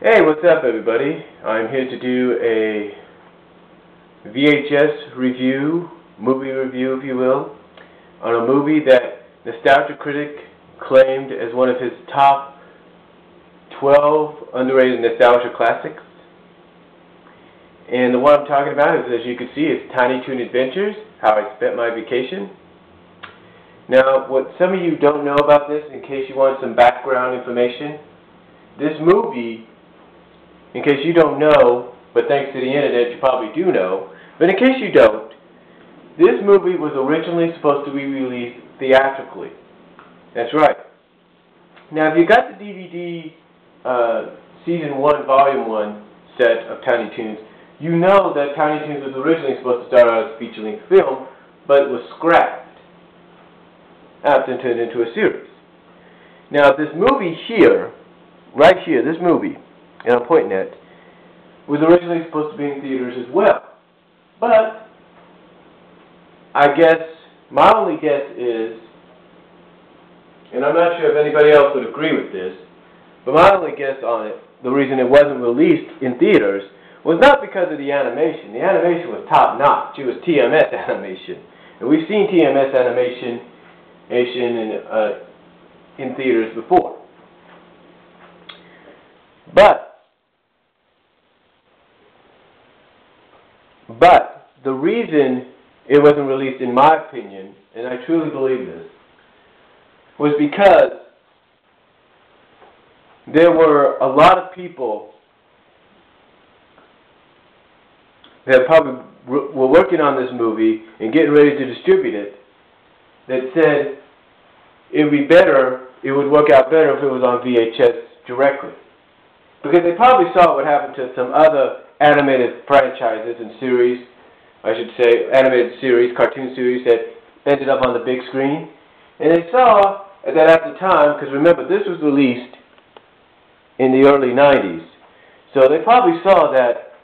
Hey, what's up everybody? I'm here to do a VHS review, movie review if you will, on a movie that Nostalgia Critic claimed as one of his top 12 underrated nostalgia classics. And the one I'm talking about is, as you can see, is Tiny Toon Adventures, How I Spent My Vacation. Now, what some of you don't know about this, in case you want some background information, this movie, in case you don't know, but thanks to the internet you probably do know, but in case you don't, this movie was originally supposed to be released theatrically. That's right. Now if you got the DVD Season 1, Volume 1 set of Tiny Toons, you know that Tiny Toons was originally supposed to start out as a feature-length film, but it was scrapped after and turned into a series. Now this movie here, right here, this movie, and I'm pointing at, was originally supposed to be in theaters as well. But I guess, my only guess is, and I'm not sure if anybody else would agree with this, but my only guess on it, the reason it wasn't released in theaters, was not because of the animation. The animation was top-notch. It was TMS animation. And we've seen TMS animation in theaters before. But the reason it wasn't released, in my opinion, and I truly believe this, was because there were a lot of people that probably were working on this movie and getting ready to distribute it that said it would be better, it would work out better if it was on VHS directly. Because they probably saw what happened to some other animated franchises and series, I should say, animated series, cartoon series that ended up on the big screen. And they saw that at the time, because remember, this was released in the early 90s. So they probably saw that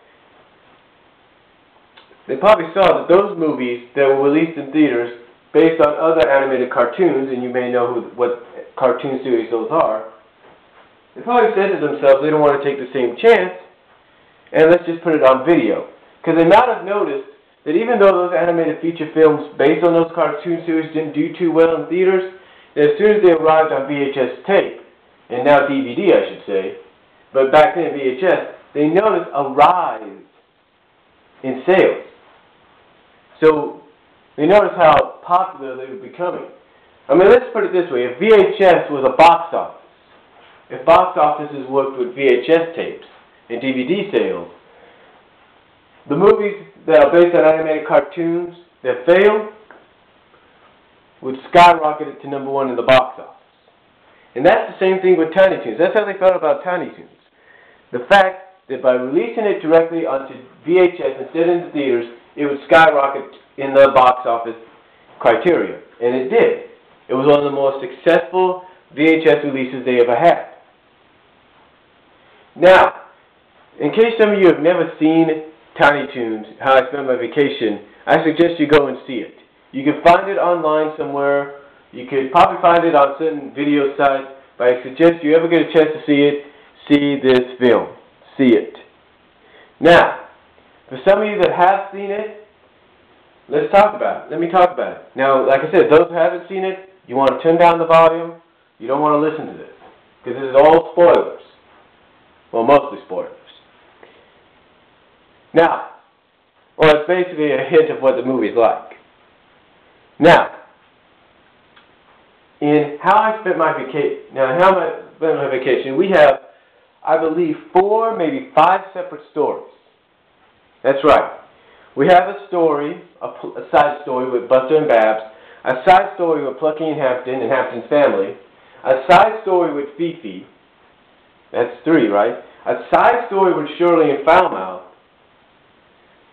those movies that were released in theaters based on other animated cartoons, and you may know what cartoon series those are, they probably said to themselves they don't want to take the same chance, and let's just put it on video. Because they might have noticed that even though those animated feature films based on those cartoon series didn't do too well in theaters, that as soon as they arrived on VHS tape, and now DVD I should say, but back then VHS, they noticed a rise in sales. So they noticed how popular they were becoming. I mean, let's put it this way, if VHS was a box office, if box offices worked with VHS tapes and DVD sales, the movies that are based on animated cartoons that fail would skyrocket it to #1 in the box office. And that's the same thing with Tiny Toons. That's how they felt about Tiny Toons. The fact that by releasing it directly onto VHS instead of in the theaters, it would skyrocket in the box office criteria. And it did. It was one of the most successful VHS releases they ever had. Now, in case some of you have never seen Tiny Toons, How I Spent My Vacation, I suggest you go and see it. You can find it online somewhere. You could probably find it on certain video sites, but I suggest you ever get a chance to see it, see this film. See it. Now, for some of you that have seen it, let's talk about it. Let me talk about it. Now, like I said, those who haven't seen it, you want to turn down the volume. You don't want to listen to this, because this is all spoilers. Well, mostly spoilers. Now, well, it's basically a hint of what the movie's like. Now, in How I Spent My Vacation, we have, I believe, 4, maybe 5 separate stories. That's right. We have a story, a side story with Buster and Babs, a side story with Plucky and Hampton and Hampton's family, a side story with Fifi. That's 3, right? A side story with Shirley and Foulmouth,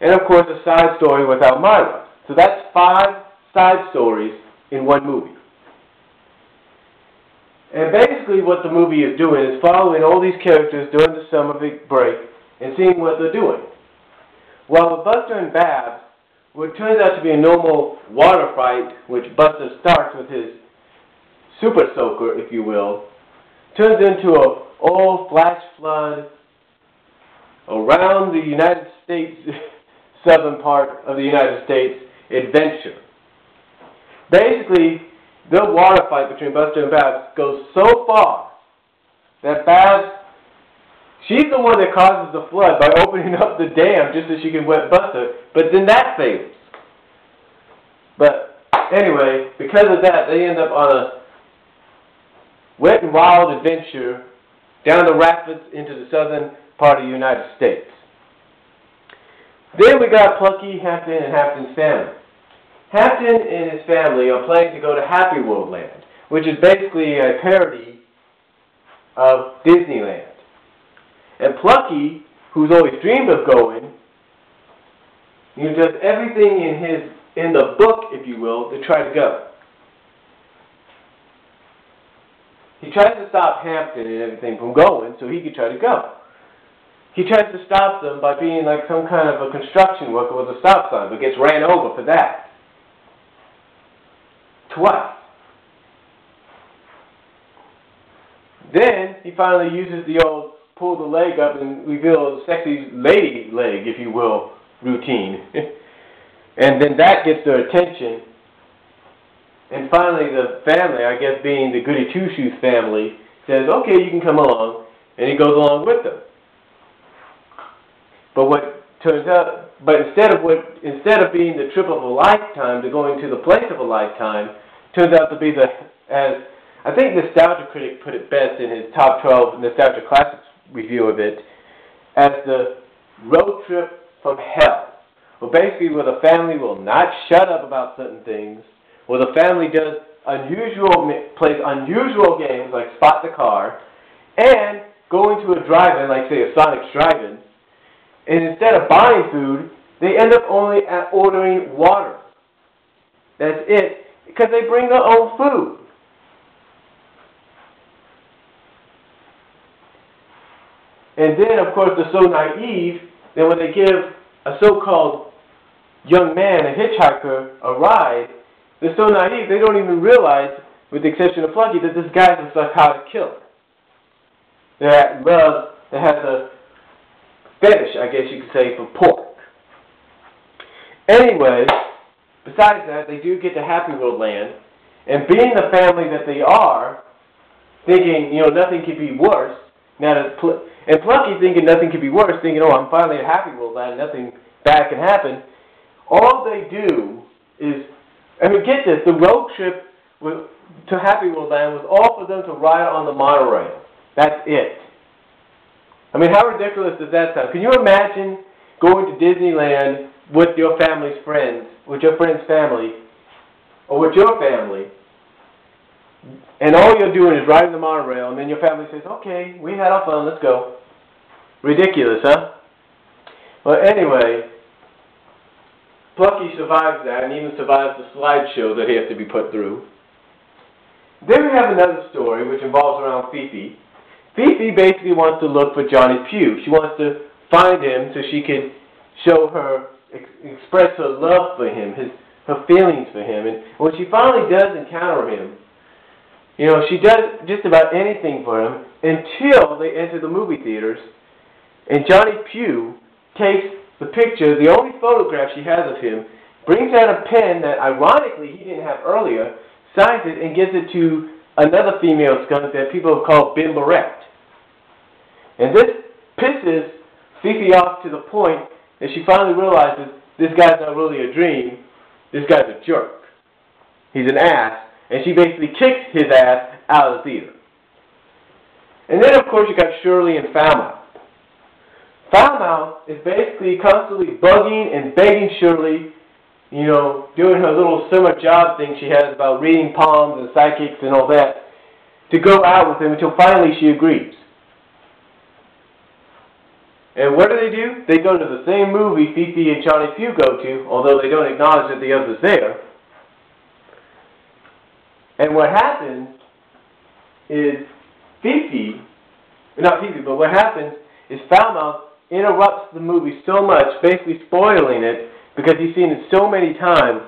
and of course a side story with Elmira. So that's 5 side stories in one movie. And basically what the movie is doing is following all these characters during the summer break and seeing what they're doing. While with Buster and Babs, what turns out to be a normal water fight, which Buster starts with his super soaker, if you will, turns into a all flash flood around the United States, southern part of the United States, adventure. Basically, the water fight between Buster and Babs goes so far that Babs, she's the one that causes the flood by opening up the dam just so she can wet Buster, but then that fails. But anyway, because of that, they end up on a wet and wild adventure down the rapids into the southern part of the United States. Then we got Plucky, Hampton, and Hampton's family. Hampton and his family are planning to go to Happy World Land, which is basically a parody of Disneyland. And Plucky, who's always dreamed of going, does everything in the book, if you will, to try to go. He tries to stop Hampton and everything from going so he could try to go. He tries to stop them by being like some kind of a construction worker with a stop sign, but gets ran over for that. Twice. Then he finally uses the old pull the leg up and reveal a sexy lady leg, if you will, routine. And then that gets their attention. And finally the family, I guess being the Goody Two-Shoes family, says, okay, you can come along. And he goes along with them. But what turns out, instead of being the trip of a lifetime to going to the place of a lifetime, turns out to be as I think Nostalgia Critic put it best in his top 12 Nostalgia Classics review of it, as the road trip from hell. Well, basically where the family will not shut up about certain things, where the family does plays unusual games like Spot the Car, and go into a drive-in, like say a Sonic's drive-in, and instead of buying food, they end up only ordering water. That's it, because they bring their own food. And then, of course, they're so naive that when they give a so-called young man, a hitchhiker, a ride, they're so naive they don't even realize, with the exception of Plucky, that this guy's a psychotic killer. That has a fetish, I guess you could say, for pork. Anyway, besides that, they do get to Happy World Land, and being the family that they are, thinking, nothing could be worse, and Plucky thinking nothing could be worse, thinking, oh, I'm finally at Happy World Land, nothing bad can happen. All they do is, get this, the road trip to Happy World Land was all for them to ride on the monorail. That's it. How ridiculous does that sound? Can you imagine going to Disneyland with your family's friends, with your friend's family, or with your family, and all you're doing is riding the monorail, and then your family says, okay, we had our fun, let's go. Ridiculous, huh? Well, anyway, Plucky survives that, and even survives the slideshow that he has to be put through. Then we have another story, which involves around Fifi. Fifi basically wants to look for Johnny Pugh. She wants to find him so she can express her love for him, her feelings for him. And when she finally does encounter him, she does just about anything for him until they enter the movie theaters. And Johnny Pugh takes the picture, the only photograph she has of him, brings out a pen that ironically he didn't have earlier, signs it, and gives it to another female skunk that people have called Bimbarette. And this pisses Fifi off to the point that she finally realizes this guy's not really a dream, this guy's a jerk. He's an ass, and she basically kicks his ass out of the theater. And then, of course, you got Shirley and Falmouth. Falmouth is basically constantly bugging and begging Shirley, doing her little summer job thing she has about reading palms and psychics and all that, to go out with him until finally she agrees. And what do? They go to the same movie Fifi and Johnny Pugh go to, although they don't acknowledge that the other's there. And what happens is what happens is Falmouth interrupts the movie so much, basically spoiling it, because he's seen it so many times,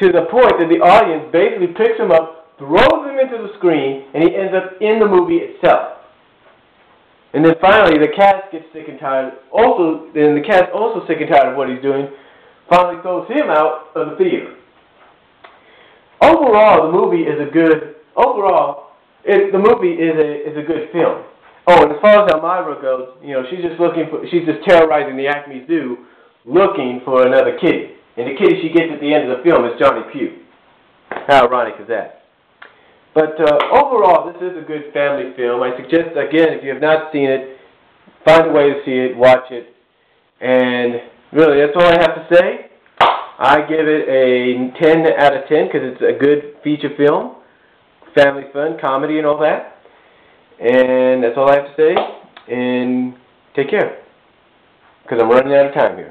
to the point that the audience basically picks him up, throws him into the screen, and he ends up in the movie itself. And then finally, the cat gets sick and tired. Then the cat's also sick and tired of what he's doing. Finally throws him out of the theater. Overall, the movie is a good. The movie is a good film. Oh, and as far as Elmira goes, she's just terrorizing the Acme Zoo, looking for another kitty. And the kitty she gets at the end of the film is Johnny Pugh. How ironic is that? But overall, this is a good family film. I suggest, again, if you have not seen it, find a way to see it, watch it. And really, that's all I have to say. I give it a 10 out of 10 because it's a good feature film. Family fun, comedy, and all that. And that's all I have to say. And take care. Because I'm running out of time here.